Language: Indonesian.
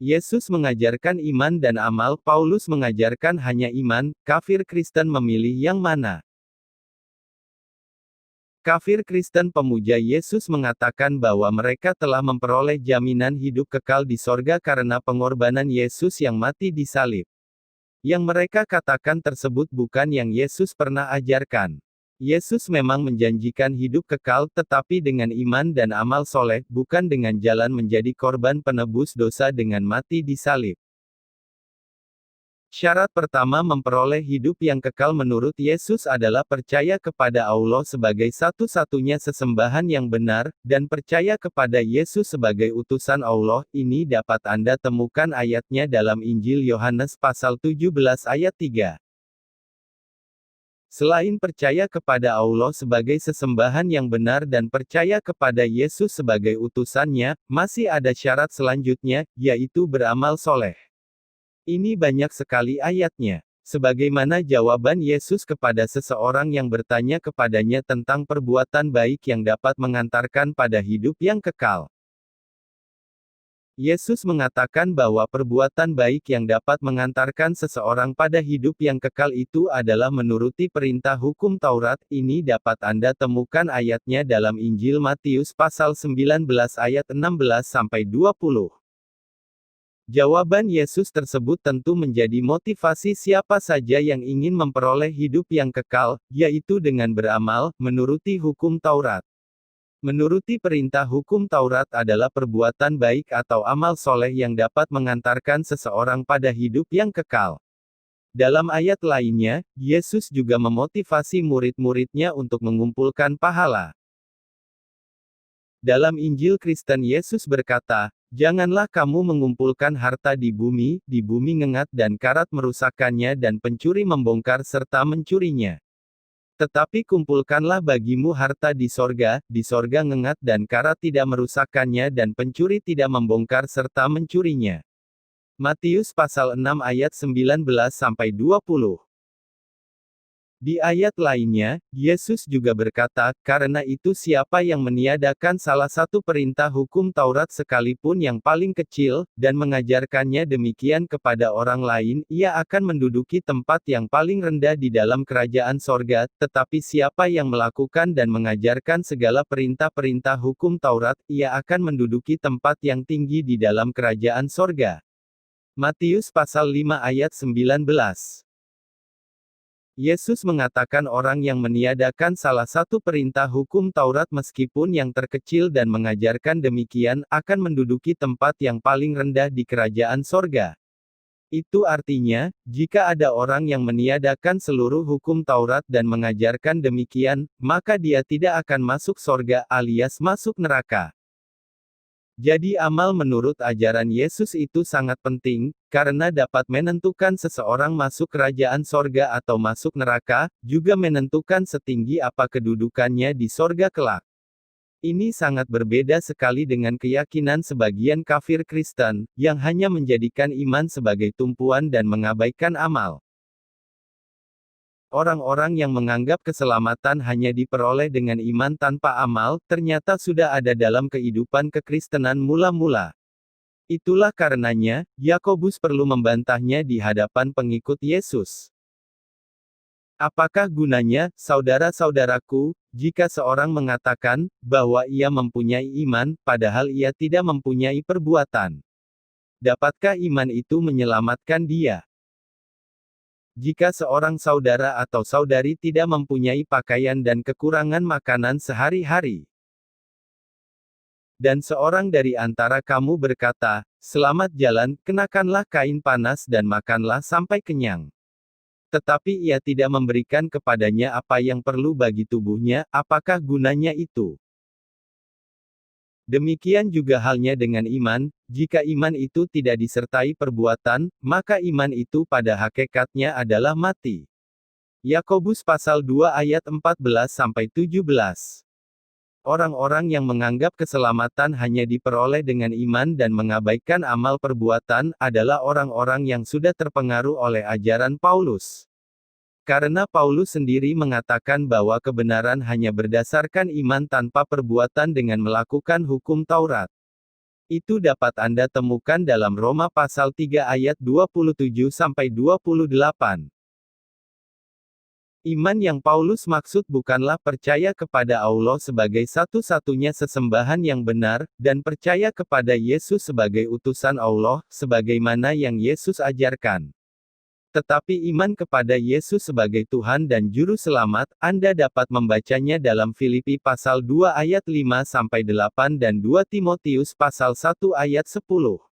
Yesus mengajarkan iman dan amal, Paulus mengajarkan hanya iman. Kafir Kristen memilih yang mana? Kafir Kristen pemuja Yesus mengatakan bahwa mereka telah memperoleh jaminan hidup kekal di sorga karena pengorbanan Yesus yang mati di salib. Yang mereka katakan tersebut bukan yang Yesus pernah ajarkan. Yesus memang menjanjikan hidup kekal, tetapi dengan iman dan amal soleh, bukan dengan jalan menjadi korban penebus dosa dengan mati di salib. Syarat pertama memperoleh hidup yang kekal menurut Yesus adalah percaya kepada Allah sebagai satu-satunya sesembahan yang benar, dan percaya kepada Yesus sebagai utusan Allah. Ini dapat Anda temukan ayatnya dalam Injil Yohanes pasal 17 ayat 3. Selain percaya kepada Allah sebagai sesembahan yang benar dan percaya kepada Yesus sebagai utusannya, masih ada syarat selanjutnya, yaitu beramal soleh. Ini banyak sekali ayatnya. Sebagaimana jawaban Yesus kepada seseorang yang bertanya kepadanya tentang perbuatan baik yang dapat mengantarkan pada hidup yang kekal. Yesus mengatakan bahwa perbuatan baik yang dapat mengantarkan seseorang pada hidup yang kekal itu adalah menuruti perintah hukum Taurat. Ini dapat Anda temukan ayatnya dalam Injil Matius pasal 19 ayat 16-20. Jawaban Yesus tersebut tentu menjadi motivasi siapa saja yang ingin memperoleh hidup yang kekal, yaitu dengan beramal, menuruti hukum Taurat. Menuruti perintah hukum Taurat adalah perbuatan baik atau amal soleh yang dapat mengantarkan seseorang pada hidup yang kekal. Dalam ayat lainnya, Yesus juga memotivasi murid-muridnya untuk mengumpulkan pahala. Dalam Injil Kristen Yesus berkata, "Janganlah kamu mengumpulkan harta di bumi ngengat dan karat merusakkannya dan pencuri membongkar serta mencurinya. Tetapi kumpulkanlah bagimu harta di sorga ngengat dan karat tidak merusakkannya dan pencuri tidak membongkar serta mencurinya." Matius pasal 6 ayat 19-20. Di ayat lainnya, Yesus juga berkata, "Karena itu siapa yang meniadakan salah satu perintah hukum Taurat sekalipun yang paling kecil, dan mengajarkannya demikian kepada orang lain, ia akan menduduki tempat yang paling rendah di dalam kerajaan sorga, tetapi siapa yang melakukan dan mengajarkan segala perintah-perintah hukum Taurat, ia akan menduduki tempat yang tinggi di dalam kerajaan sorga." Matius pasal 5 ayat 19. Yesus mengatakan orang yang meniadakan salah satu perintah hukum Taurat meskipun yang terkecil dan mengajarkan demikian, akan menduduki tempat yang paling rendah di kerajaan sorga. Itu artinya, jika ada orang yang meniadakan seluruh hukum Taurat dan mengajarkan demikian, maka dia tidak akan masuk sorga alias masuk neraka. Jadi amal menurut ajaran Yesus itu sangat penting, karena dapat menentukan seseorang masuk kerajaan sorga atau masuk neraka, juga menentukan setinggi apa kedudukannya di sorga kelak. Ini sangat berbeda sekali dengan keyakinan sebagian kafir Kristen, yang hanya menjadikan iman sebagai tumpuan dan mengabaikan amal. Orang-orang yang menganggap keselamatan hanya diperoleh dengan iman tanpa amal, ternyata sudah ada dalam kehidupan kekristenan mula-mula. Itulah karenanya, Yakobus perlu membantahnya di hadapan pengikut Yesus. Apakah gunanya, saudara-saudaraku, jika seorang mengatakan bahwa ia mempunyai iman, padahal ia tidak mempunyai perbuatan? Dapatkah iman itu menyelamatkan dia? Jika seorang saudara atau saudari tidak mempunyai pakaian dan kekurangan makanan sehari-hari, dan seorang dari antara kamu berkata, "Selamat jalan, kenakanlah kain panas dan makanlah sampai kenyang," tetapi ia tidak memberikan kepadanya apa yang perlu bagi tubuhnya, apakah gunanya itu? Demikian juga halnya dengan iman, jika iman itu tidak disertai perbuatan, maka iman itu pada hakikatnya adalah mati. Yakobus pasal 2 ayat 14-17. Orang-orang yang menganggap keselamatan hanya diperoleh dengan iman dan mengabaikan amal perbuatan, adalah orang-orang yang sudah terpengaruh oleh ajaran Paulus. Karena Paulus sendiri mengatakan bahwa kebenaran hanya berdasarkan iman tanpa perbuatan dengan melakukan hukum Taurat. Itu dapat Anda temukan dalam Roma pasal 3 ayat 27-28. Iman yang Paulus maksud bukanlah percaya kepada Allah sebagai satu-satunya sesembahan yang benar, dan percaya kepada Yesus sebagai utusan Allah, sebagaimana yang Yesus ajarkan. Tetapi iman kepada Yesus sebagai Tuhan dan Juru Selamat. Anda dapat membacanya dalam Filipi pasal 2 ayat 5-8 dan 2 Timotius pasal 1 ayat 10.